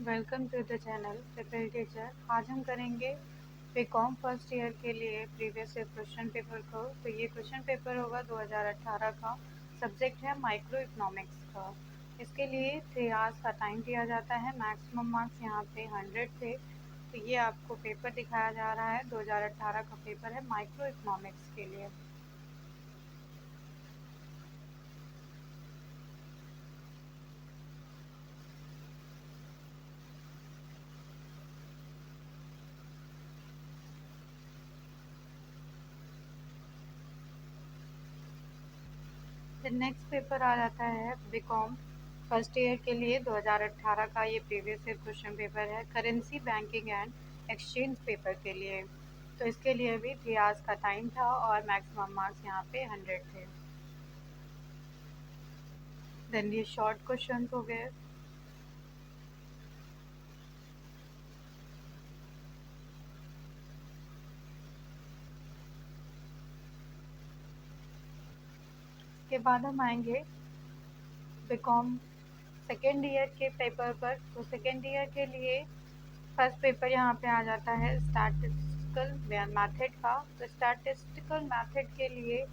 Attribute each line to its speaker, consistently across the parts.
Speaker 1: Welcome to the channel prepare teacher. आज हम करेंगे बीकॉम फर्स्ट ईयर के लिए प्रीवियस ईयर क्वेश्चन पेपर को। तो ये क्वेश्चन पेपर होगा 2018 का। सब्जेक्ट है माइक्रो इकोनॉमिक्स का। इसके लिए 3 आवर्स का टाइम दिया जाता है। मैक्सिमम मार्क्स यहाँ पे 100 थे। तो ये आपको पेपर दिखाया जा रहा है, 2018 का पेपर है माइक्रो इकोनॉमिक्स के लिए। फिर नेक्स्ट पेपर आ जाता है बीकॉम फर्स्ट ईयर के लिए 2018 का। ये प्रीवियस ईयर क्वेश्चन पेपर है currency banking and exchange paper के लिए। तो इसके लिए भी 3 आवर्स का टाइम था और मैक्सिमम मार्क्स यहाँ पे 100 थे। देन ये शॉर्ट क्वेश्चन हो गए। इसके बाद हम आएंगे बीकॉम सेकेंड ईयर के पेपर पर। तो सेकेंड ईयर के लिए फर्स्ट पेपर यहाँ पे आ जाता है स्टैटिस्टिकल मैथड का। तो स्टैटिस्टिकल मैथड के लिए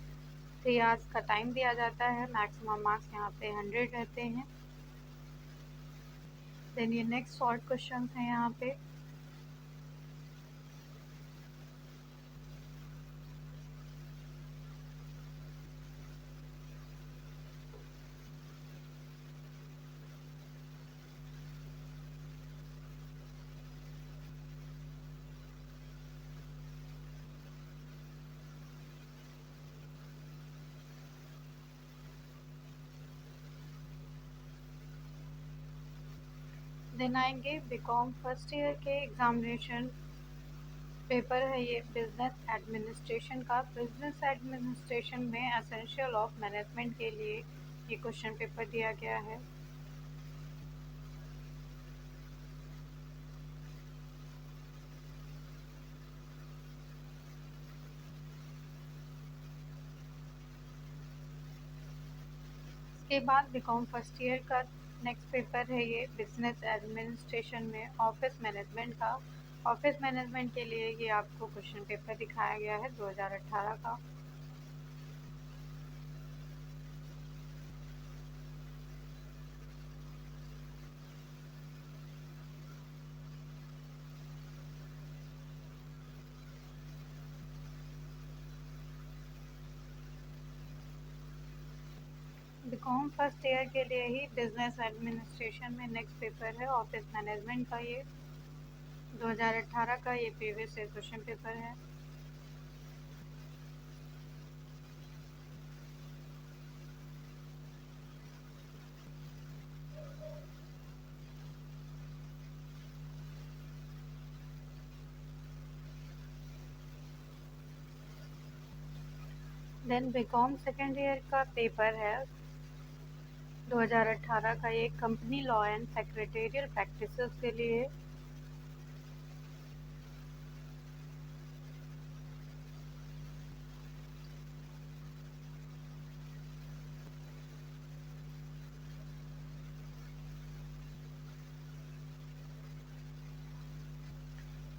Speaker 1: 3 आवर्स का टाइम दिया जाता है। मैक्सिमम मार्क्स यहाँ पे 100 रहते हैं। देन ये नेक्स्ट शॉर्ट क्वेश्चन हैं यहाँ पे। देन आएंगे बीकॉम फर्स्ट ईयर के एग्जामिनेशन पेपर है ये बिजनेस एडमिनिस्ट्रेशन का। बिजनेस एडमिनिस्ट्रेशन में एसेंशियल ऑफ मैनेजमेंट के लिए ये क्वेश्चन पेपर दिया गया है। इसके बाद बीकॉम फर्स्ट ईयर का नेक्स्ट पेपर है ये बिजनेस एडमिनिस्ट्रेशन में ऑफिस मैनेजमेंट का। ऑफिस मैनेजमेंट के लिए ये आपको क्वेश्चन पेपर दिखाया गया है 2018 का। बीकॉम फर्स्ट ईयर के लिए ही बिजनेस एडमिनिस्ट्रेशन में नेक्स्ट पेपर है ऑफिस मैनेजमेंट का। ये 2018 का ये प्रीवियस ईयर क्वेश्चन पेपर है। देन बीकॉम सेकेंड ईयर का पेपर है 2018 का। ये company law and secretarial practices के लिए।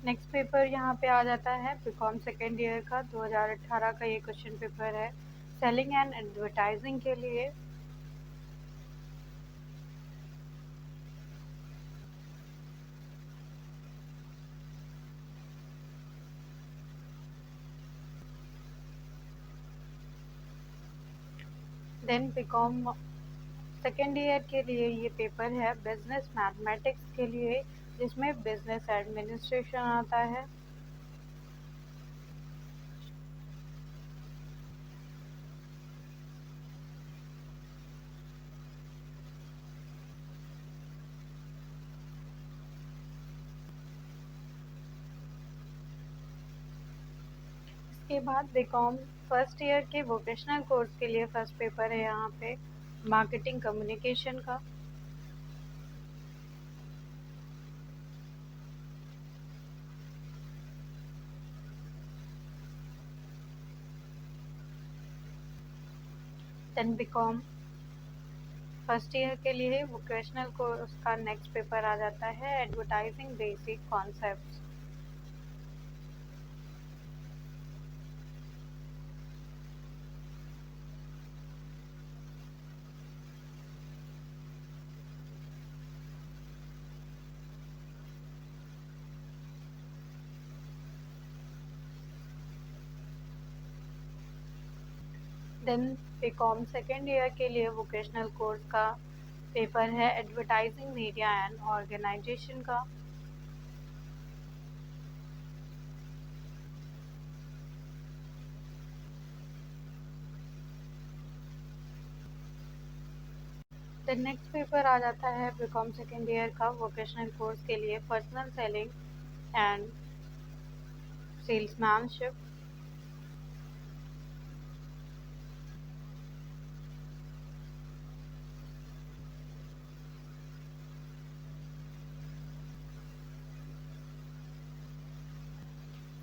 Speaker 1: नेक्स्ट पेपर यहाँ पे आ जाता है बीकॉम सेकेंड ईयर का 2018 का। ये क्वेश्चन पेपर है सेलिंग एंड एडवर्टाइजिंग के लिए। देन बीकॉम सेकेंड ईयर के लिए ये पेपर है बिजनेस मैथमेटिक्स के लिए, जिसमें बिजनेस एडमिनिस्ट्रेशन आता है। इसके बाद बीकॉम फर्स्ट ईयर के वोकेशनल कोर्स के लिए फर्स्ट पेपर है यहाँ पे मार्केटिंग कम्युनिकेशन का। देन बीकॉम फर्स्ट ईयर के लिए वोकेशनल कोर्स का नेक्स्ट पेपर आ जाता है advertising basic concepts. Then BCom second year के लिए वोकेशनल कोर्स का पेपर है एडवर्टाइजिंग मीडिया एंड ऑर्गेनाइजेशन का। देन नेक्स्ट पेपर आ जाता है बीकॉम सेकेंड ईयर का वोकेशनल कोर्स के लिए पर्सनल सेलिंग एंड सेल्समैनशिप।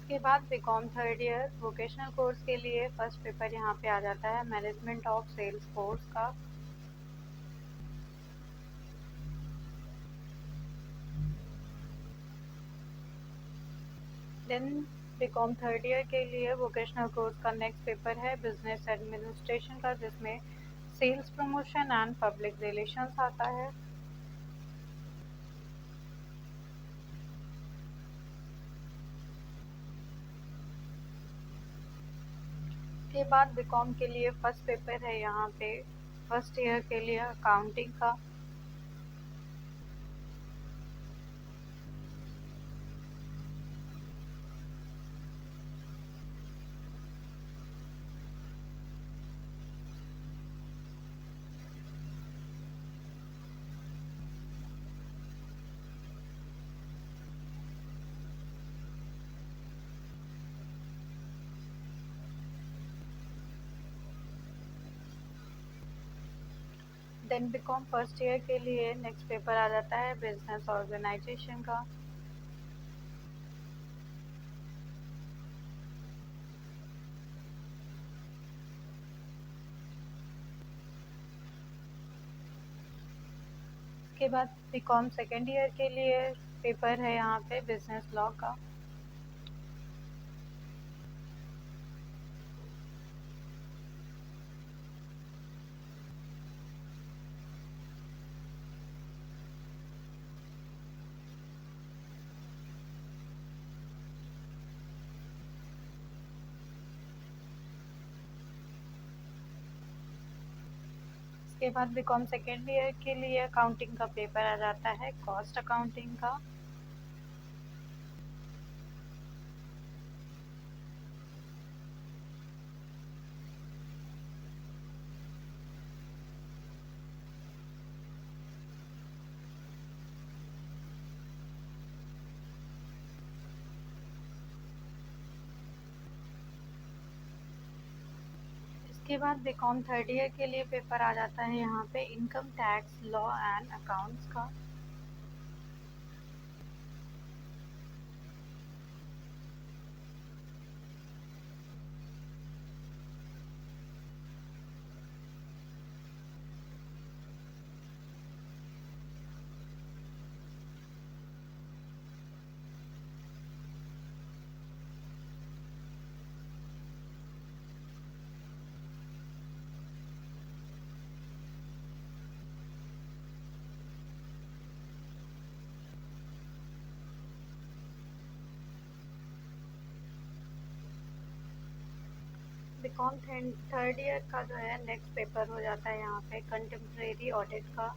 Speaker 1: इसके बाद BCom third year vocational course के लिए फर्स्ट पेपर यहाँ पे आ जाता है मैनेजमेंट ऑफ सेल्स फोर्स का। देन बीकॉम थर्ड ईयर के लिए वोकेशनल कोर्स का नेक्स्ट पेपर है बिजनेस एडमिनिस्ट्रेशन का, जिसमें sales promotion and public relations आता है। के बाद बीकॉम के लिए फर्स्ट पेपर है यहाँ पे फर्स्ट ईयर के लिए अकाउंटिंग का। देन बीकॉम फर्स्ट ईयर के लिए नेक्स्ट पेपर आ जाता है बिजनेस ऑर्गेनाइजेशन का। इसके बाद बीकॉम सेकेंड ईयर के लिए पेपर है यहाँ पे बिजनेस लॉ का। इसके बाद बीकॉम सेकेंड ईयर के लिए अकाउंटिंग का पेपर आ जाता है कॉस्ट अकाउंटिंग का। इसके बाद बीकॉम थर्ड ईयर के लिए पेपर आ जाता है यहाँ पे income tax law and accounts का। बीकॉम थर्ड ईयर का जो है नेक्स्ट पेपर हो जाता है यहाँ पे कंटेम्प्रेरी ऑडिट का।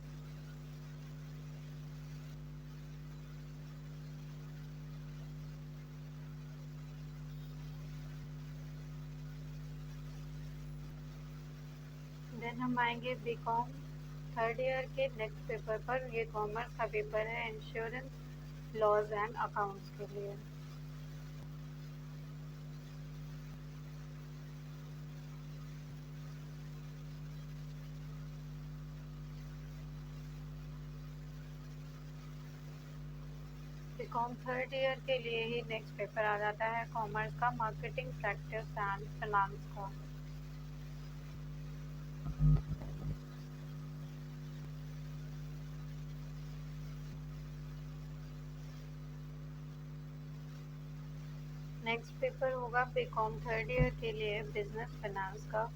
Speaker 1: देन हम आएंगे बीकॉम थर्ड ईयर के नेक्स्ट पेपर पर। ये कॉमर्स का पेपर है इंश्योरेंस लॉज एंड अकाउंट्स के लिए। बीकॉम थर्ड ईयर के लिए ही नेक्स्ट पेपर आ जाता है कॉमर्स का मार्केटिंग प्रैक्टिस एंड फाइनेंस का। नेक्स्ट पेपर होगा बीकॉम थर्ड ईयर के लिए बिजनेस फाइनेंस का।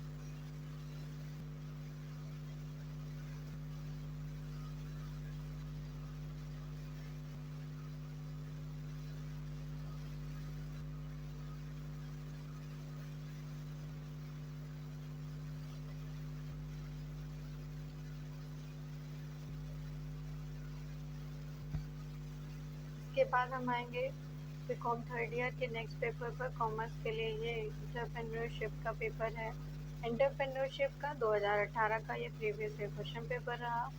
Speaker 1: इसके बाद हम आएंगे बीकॉम थर्ड ईयर के नेक्स्ट पेपर पर कॉमर्स के लिए। ये एंटरप्रेन्योरशिप का पेपर है। एंटरप्रेन्योरशिप का 2018 का ये प्रीवियस ईयर क्वेश्चन पेपर रहा।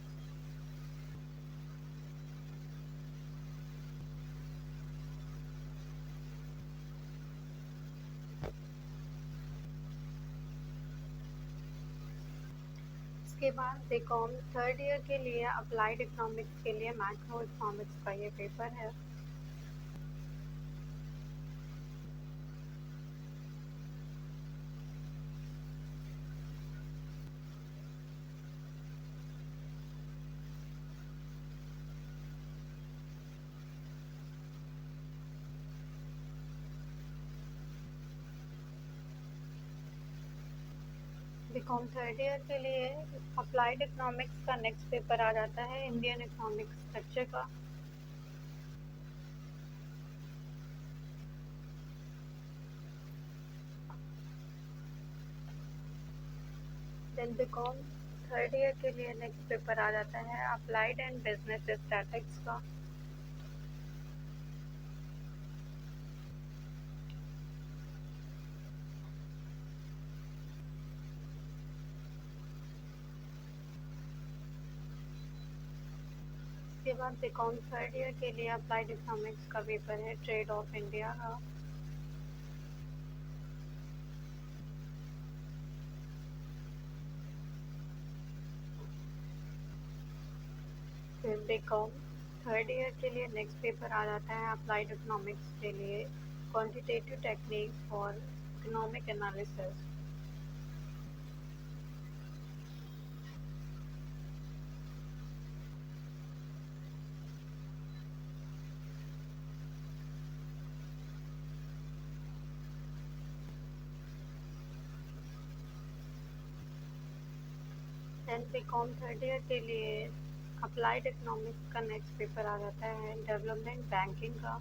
Speaker 1: इसके बाद बीकॉम थर्ड ईयर के लिए अप्लाइड इकोनॉमिक्स के लिए मैक्रो इकोनॉमिक्स का ये पेपर है। बीकॉम थर्ड ईयर के लिए अप्लाइड इकोनॉमिक्स का नेक्स्ट पेपर आ जाता है इंडियन इकोनॉमिक स्ट्रक्चर का। देन बीकॉम थर्ड ईयर के लिए नेक्स्ट पेपर आ जाता है अप्लाइड एंड बिजनेस स्टैटिक्स का। इसके बाद बीकॉम थर्ड ईयर के लिए अप्लाइड इकोनॉमिक्स का पेपर है ट्रेड ऑफ इंडिया का। फिर बीकॉम थर्ड ईयर के लिए नेक्स्ट पेपर आ जाता है अप्लाइड इकोनॉमिक्स के लिए quantitative techniques for economic analysis. Then BCom third year के लिए अप्लाइड इकोनॉमिक्स का नेक्स्ट पेपर आ जाता है डेवलपमेंट बैंकिंग का।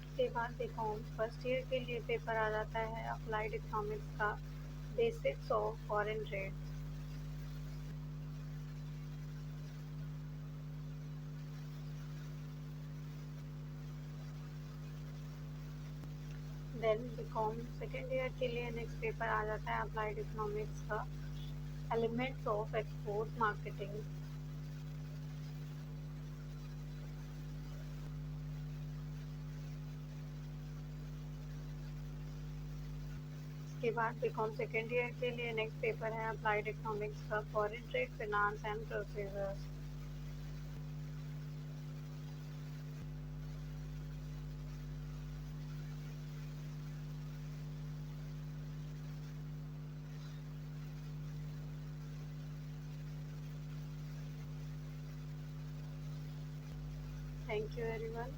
Speaker 1: इसके बाद बीकॉम फर्स्ट ईयर के लिए पेपर आ जाता है अप्लाइड इकोनॉमिक्स का basics of foreign trade. Then BCom second year के लिए नेक्स्ट पेपर आ जाता है अप्लाइड इकोनॉमिक्स का एलिमेंट्स ऑफ एक्सपोर्ट मार्केटिंग। इसके बाद बीकॉम सेकेंड ईयर के लिए नेक्स्ट पेपर है अप्लाइड इकोनॉमिक्स का foreign trade finance and procedures. Thank you everyone.